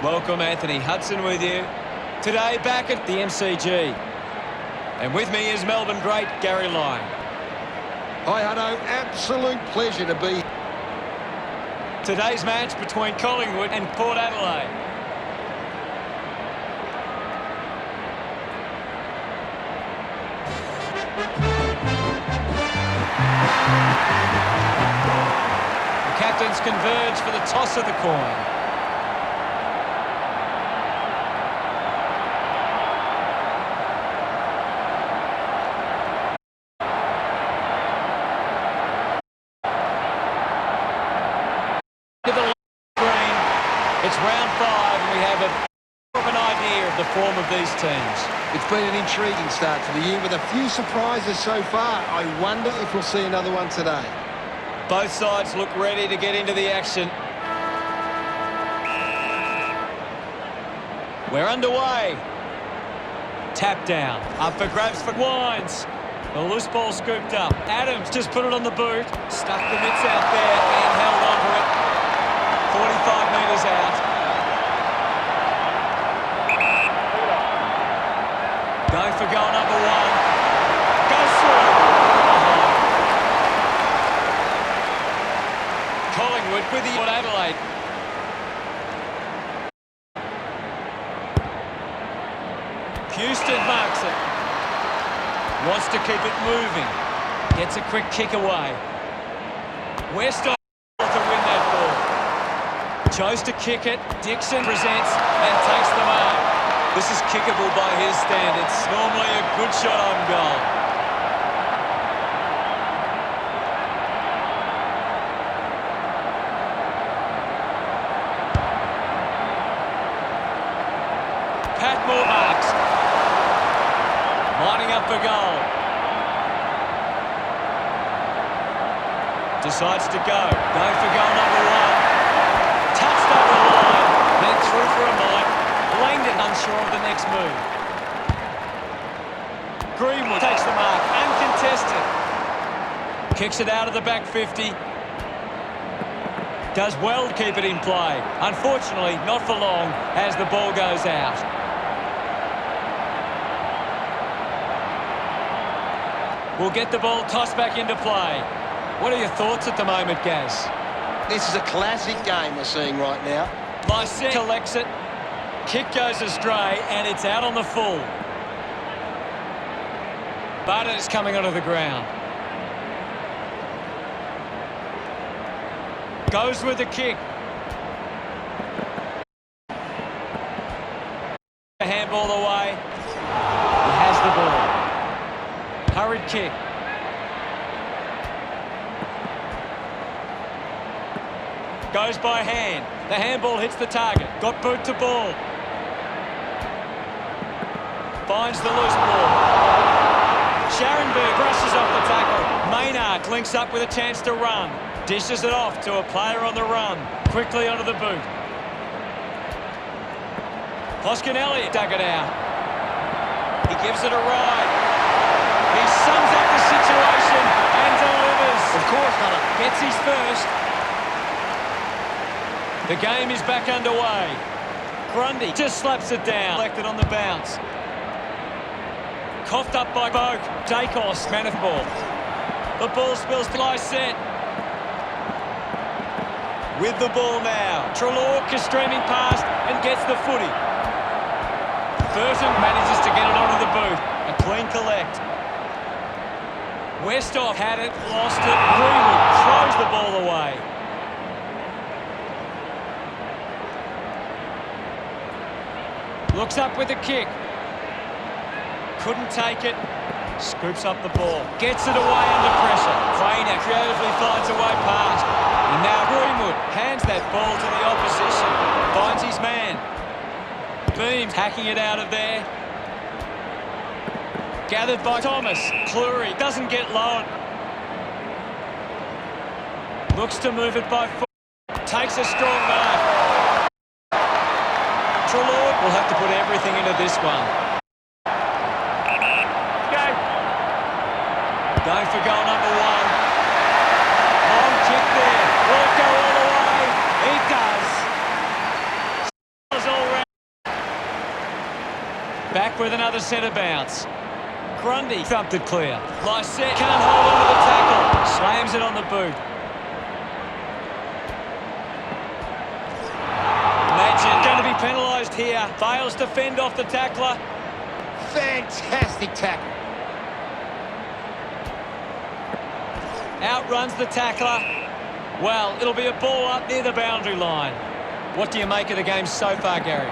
Welcome, Anthony Hudson with you. Today back at the MCG. And with me is Melbourne great Gary Lyon. Hi, Hutto. Absolute pleasure to be. Today's match between Collingwood and Port Adelaide. The captains converge for the toss of the coin. It's round 5 and we have an idea of the form of these teams. It's been an intriguing start to the year with a few surprises so far. I wonder if we'll see another one today. Both sides look ready to get into the action. We're underway. Tap down. Up for grabs for Wines. The loose ball scooped up. Adams just put it on the boot. Stuck the mitts out there and held on to it. 45 metres out. Going for goal number 1. Goes through. Collingwood with the Port Adelaide. Houston marks it. Wants to keep it moving. Gets a quick kick away. West to win that ball. Chose to kick it. Dixon presents and takes the mark. This is kickable by his standards. Normally a good shot on goal. Patmore marks. Lining up for goal. Decides to go. Going for goal number 1. Touched over the line, then through for a mine. Langdon unsure of the next move. Greenwood takes the mark, uncontested. Kicks it out of the back 50. Does well to keep it in play. Unfortunately, not for long as the ball goes out. We'll get the ball tossed back into play. What are your thoughts at the moment, Gaz? This is a classic game we're seeing right now. Lycett collects it. Kick goes astray, and it's out on the full. But it's coming onto the ground. Goes with the kick. Handball away. He has the ball. Hurried kick. Goes by hand. The handball hits the target. Got boot to ball. Finds the loose ball. Scharenberg brushes off the tackle. Maynard links up with a chance to run. Dishes it off to a player on the run. Quickly onto the boot. Hoskin-Elliott dug it out. He gives it a ride. He sums up the situation and delivers. Of course, Hunter. Gets his first. The game is back underway. Grundy just slaps it down. Collected on the bounce. Coughed up by Boak. Dacos, man of the ball. The ball spills to Lycett. With the ball now. Trelaw is streaming past and gets the footy. Burton manages to get it onto the boot. A clean collect. Westhoff had it, lost it. Greenwood throws the ball away. Looks up with a kick. Couldn't take it. Scoops up the ball. Gets it away under pressure. Crainer creatively finds a way past. And now Greenwood hands that ball to the opposition. Finds his man. Beams hacking it out of there. Gathered by Thomas. Cleary doesn't get low. Looks to move it by foot. Takes a strong mark. Trelaw will have to put everything into this one. Going for goal number 1. Long kick there. Will it go all the way? It does. As all Back with another centre bounce. Grundy thumped it clear. Lysette can't hold on to the tackle. Slams it on the boot. Legend going to be penalised here. Fails to fend off the tackler. Fantastic tackle. Outruns the tackler. Well, it'll be a ball up near the boundary line. What do you make of the game so far, Gary?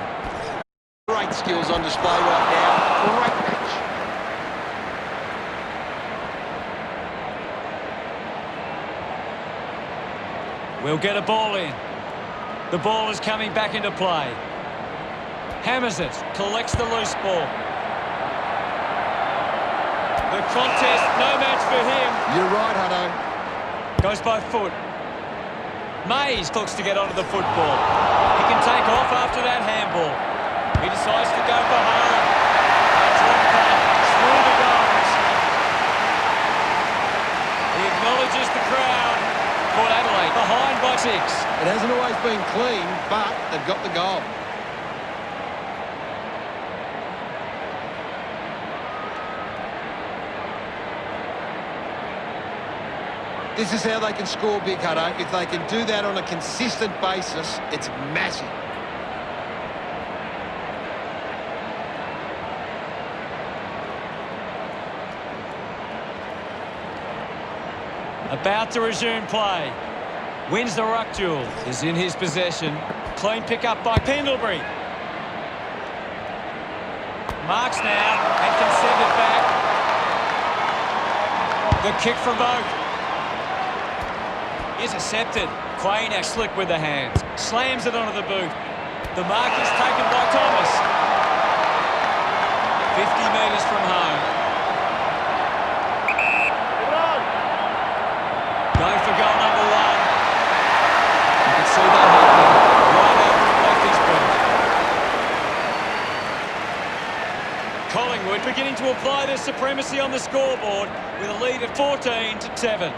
Great skills on display right now. Great match. We'll get a ball in. The ball is coming back into play. Hammers it. Collects the loose ball. The contest, no match for him. You're right, Hutto. Goes by foot. Mays looks to get onto the football. He can take off after that handball. He decides to go for home. A drop back through the goals. He acknowledges the crowd. Port Adelaide behind by 6. It hasn't always been clean, but they've got the goal. This is how they can score big, Hutto. If they can do that on a consistent basis, it's massive. About to resume play. Wins the ruck duel. Is in his possession. Clean pick up by Pendlebury. Marks now and can send it back. The kick from Oak. Intercepted. Quainer slick with the hands. Slams it onto the boot. The mark is taken by Thomas. 50 metres from home. Going for goal number 1. You can see that happening right after he left his boot. Collingwood beginning to apply their supremacy on the scoreboard with a lead of 14-7.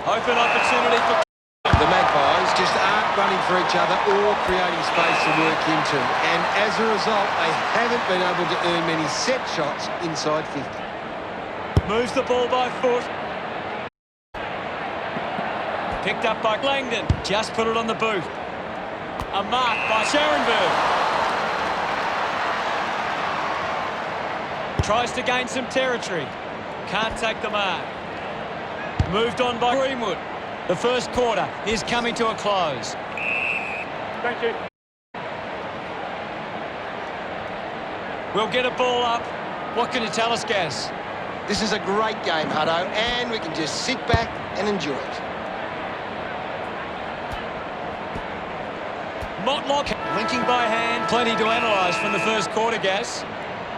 Open opportunity for... The Magpies just aren't running for each other or creating space to work into. And as a result, they haven't been able to earn many set shots inside 50. Moves the ball by foot. Picked up by Langdon. Just put it on the boot. A mark by Scharenberg. Tries to gain some territory. Can't take the mark. Moved on by Greenwood. The first quarter is coming to a close. Thank you. We'll get a ball up. What can you tell us, Gaz? This is a great game, Hutto, and we can just sit back and enjoy it. Motlock linking by hand. Plenty to analyse from the first quarter, Gaz.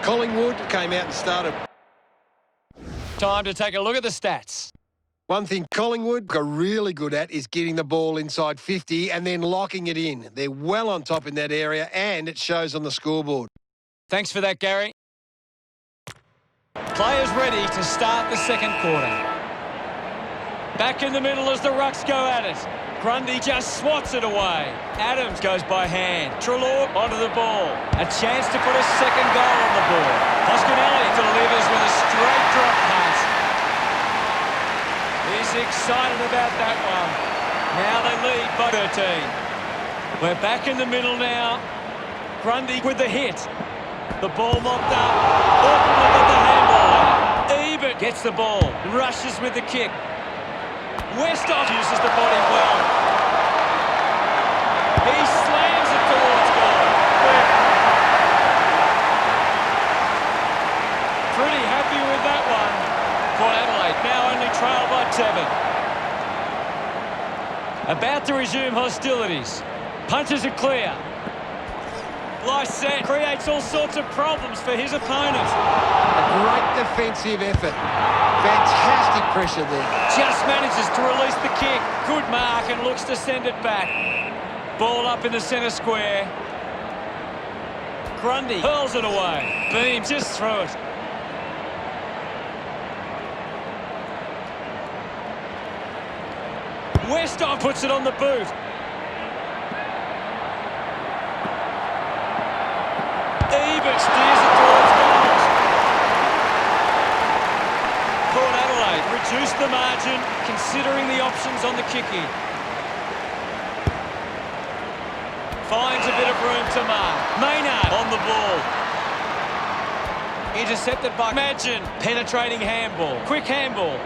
Collingwood came out and started. Time to take a look at the stats. One thing Collingwood are really good at is getting the ball inside 50 and then locking it in. They're well on top in that area, and it shows on the scoreboard. Thanks for that, Gary. Players ready to start the second quarter. Back in the middle as the Rucks go at it. Grundy just swats it away. Adams goes by hand. Treloar onto the ball. A chance to put a second goal on the board. Hoskinelli delivers with a straight drop pass. He's excited about that one. Now they lead by 13. We're back in the middle now. Grundy with the hit. The ball mopped up. Auckland got the handball out. Ebert gets the ball. Rushes with the kick. Westhoff uses the body well. He slams it towards goal. Pretty happy with that one. Port Adelaide now only trail by 7. About to resume hostilities. Punches it clear. Lysette creates all sorts of problems for his opponent. A great defensive effort. Fantastic pressure there. Just manages to release the kick. Good mark and looks to send it back. Ball up in the centre square. Grundy hurls it away. Beam just through it. Westhoff puts it on the boot. Missed the margin, considering the options on the kick-in. Finds a bit of room to mark. Maynard on the ball. Intercepted by Imagine. Penetrating handball. Quick handball.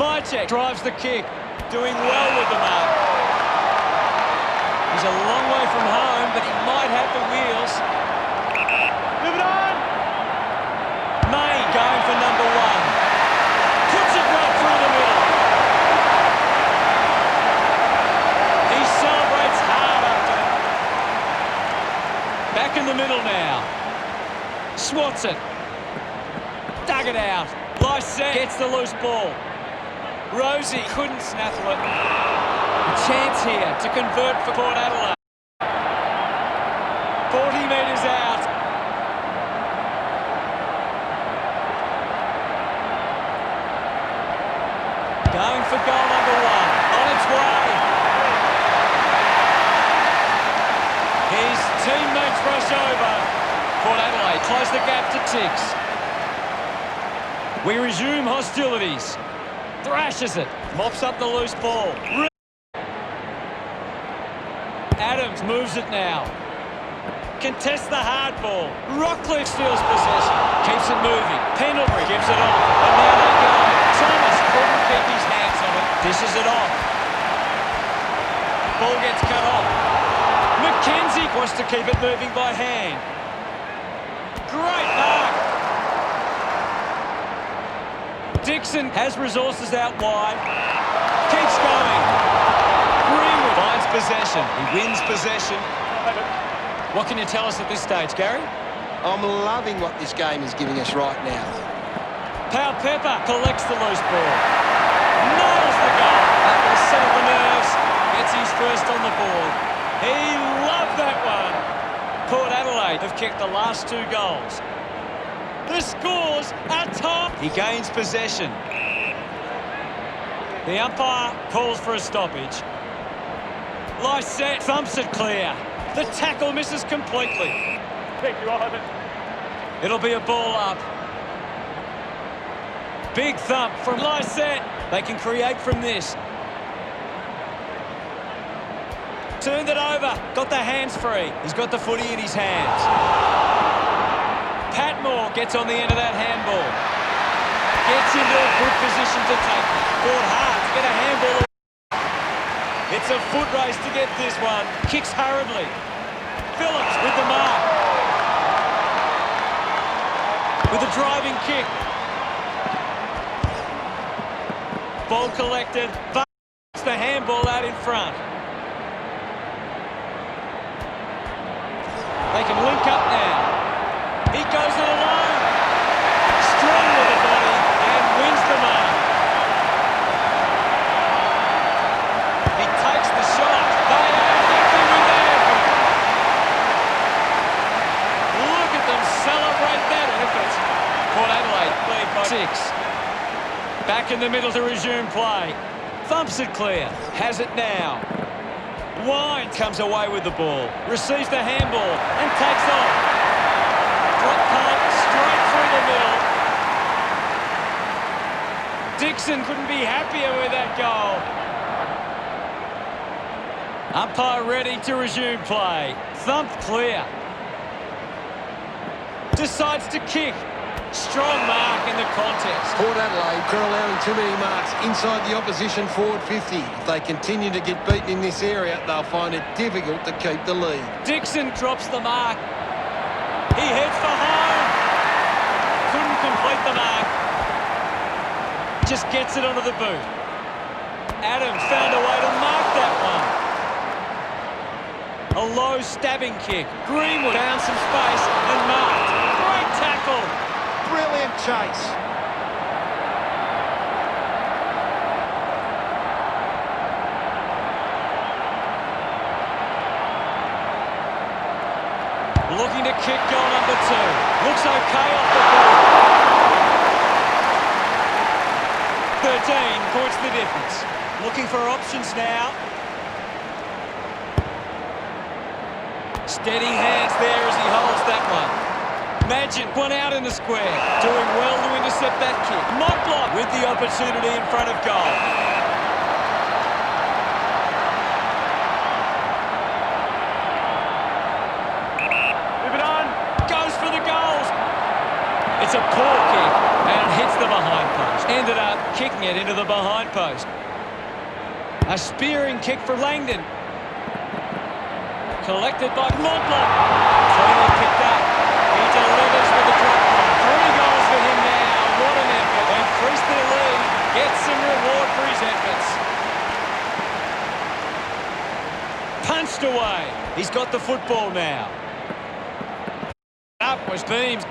Mychek drives the kick. Doing well with the mark. He's a long way from home, but he might have the wheels. Move it on! May going for number one. Puts it right through the middle. He celebrates hard after that. Back in the middle now. Swats it. Dug it out. Lysette gets the loose ball. Rosie couldn't snaffle it. A chance here to convert for Port Adelaide. 40 metres out. Going for goal number one. On its way. His teammates rush over. Port Adelaide close the gap to 6. We resume hostilities. Thrashes it. Mops up the loose ball. Adams moves it now. Contests the hard ball. Rockcliffe steals possession. Keeps it moving. Pendlebury gives it off. And now they go. Thomas couldn't keep his hands on it. Dishes it off. Ball gets cut off. McKenzie wants to keep it moving by hand. Great mark. Dixon has resources out wide. Keeps going. Greenwood finds possession. He wins possession. What can you tell us at this stage, Gary? I'm loving what this game is giving us right now. Pau Pepper collects the loose ball. Nails the goal. That will settle the nerves. Gets his first on the board. He loved that one. Port Adelaide have kicked the last 2 goals. The scores are top. He gains possession. The umpire calls for a stoppage. Lysette thumps it clear. The tackle misses completely. Thank you, I'll have it. It'll be a ball up. Big thump from Lysette. They can create from this. Turned it over. Got the hands free. He's got the footy in his hands. Patmore gets on the end of that handball. Gets into a good position to take it. Fought hard to get a handball. It's a foot race to get this one. Kicks hurriedly. Phillips with the mark. With a driving kick. Ball collected. But the handball out in front. They can link up now. He goes it alone. Strong with the body and wins the mark. He takes the shot. They are happy with their effort. Look at them celebrate that effort. Port Adelaide lead by 6. Back in the middle to resume play. Thumps it clear. Has it now. Wine comes away with the ball. Receives the handball and takes off. Drop punt straight through the middle. Dixon couldn't be happier with that goal. Umpire ready to resume play. Thumped clear. Decides to kick. Strong mark in the contest. Port Adelaide are allowing too many marks inside the opposition forward 50. If they continue to get beaten in this area, they'll find it difficult to keep the lead. Dixon drops the mark. He heads for home. Couldn't complete the mark. Just gets it onto the boot. Adams found a way to mark that one. A low stabbing kick. Greenwood found some space and marked. Great tackle. Brilliant chase. Looking to kick goal number 2. Looks okay off the ball. 13 points the difference. Looking for options now. Steady hands there as he holds that one. Imagine one out in the square. Doing well to intercept that kick. Motlop with the opportunity in front of goal. Move it on. Goes for the goals. It's a poor kick and hits the behind post. Ended up kicking it into the behind post. A spearing kick for Langdon. Collected by Motlop. Clearly picked up. He delivers with the drop. 3 goals for him now. What an effort. Increased their lead. Gets some reward for his efforts. Punched away. He's got the football now. Up was Beams.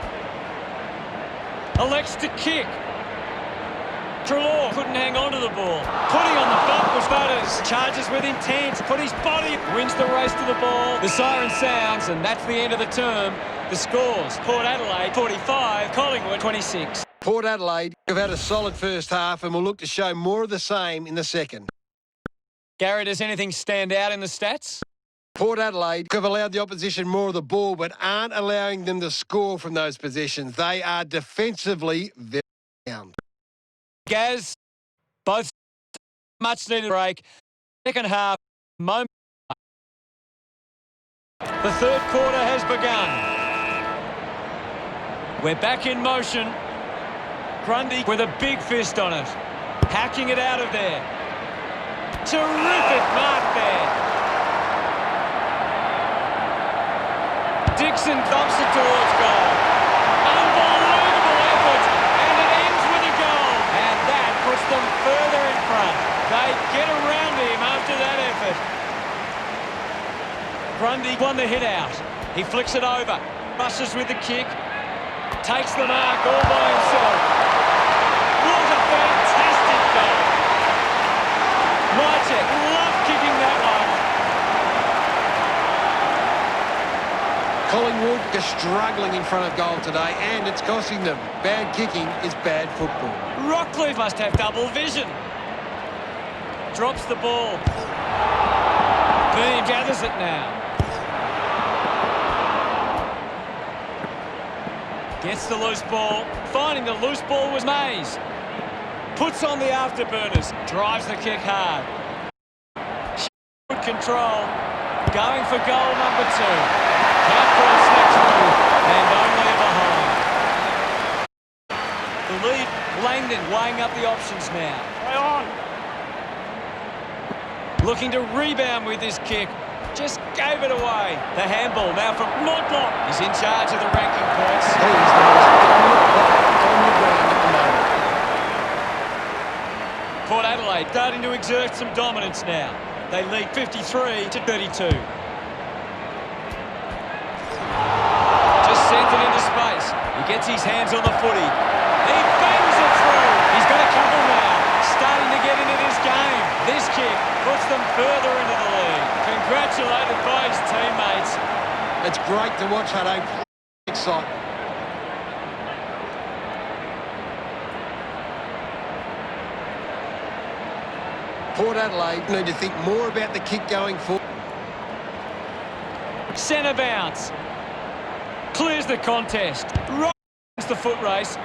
Elects to kick. Trelaw couldn't hang on to the ball. Putting on the bump was Butters. Charges with intent. Put his body. Wins the race to the ball. The siren sounds, and that's the end of the term. The scores: Port Adelaide 45, Collingwood 26. Port Adelaide have had a solid first half and will look to show more of the same in the second. Gary, does anything stand out in the stats? Port Adelaide have allowed the opposition more of the ball but aren't allowing them to score from those possessions. They are defensively very sound. Gaz, both much needed break. Second half, moment. The third quarter has begun. We're back in motion. Grundy with a big fist on it. Hacking it out of there. Terrific mark there. Dixon dumps it towards goal. Unbelievable effort. And it ends with a goal. And that puts them further in front. They get around him after that effort. Grundy won the hit out. He flicks it over. Rushes with the kick. Takes the mark all by himself. What a fantastic goal. Mytek loved kicking that one. Collingwood are struggling in front of goal today and it's costing them. Bad kicking is bad football. Rockcliffe must have double vision. Drops the ball. Beam gathers it now. Gets the loose ball. Finding the loose ball was Mays. Puts on the afterburners. Drives the kick hard. Good control. Going for goal number 2. Half-ball snap through. And only a behind. The lead, Langdon weighing up the options now. Play on. Looking to rebound with this kick. Just gave it away. The handball now from Motlop. He's in charge of the ranking points. He is the most dominant player on the ground at the moment. Port Adelaide starting to exert some dominance now. They lead 53 to 32. Just sends it into space. He gets his hands on the footy. He bangs it through. He's got a couple now. Starting to get into this game. This kick puts them further into the lead. Congratulated by his teammates. It's great to watch how they excite. Port Adelaide need to think more about the kick going forward. Centre bounce. Clears the contest. Rocks the foot race.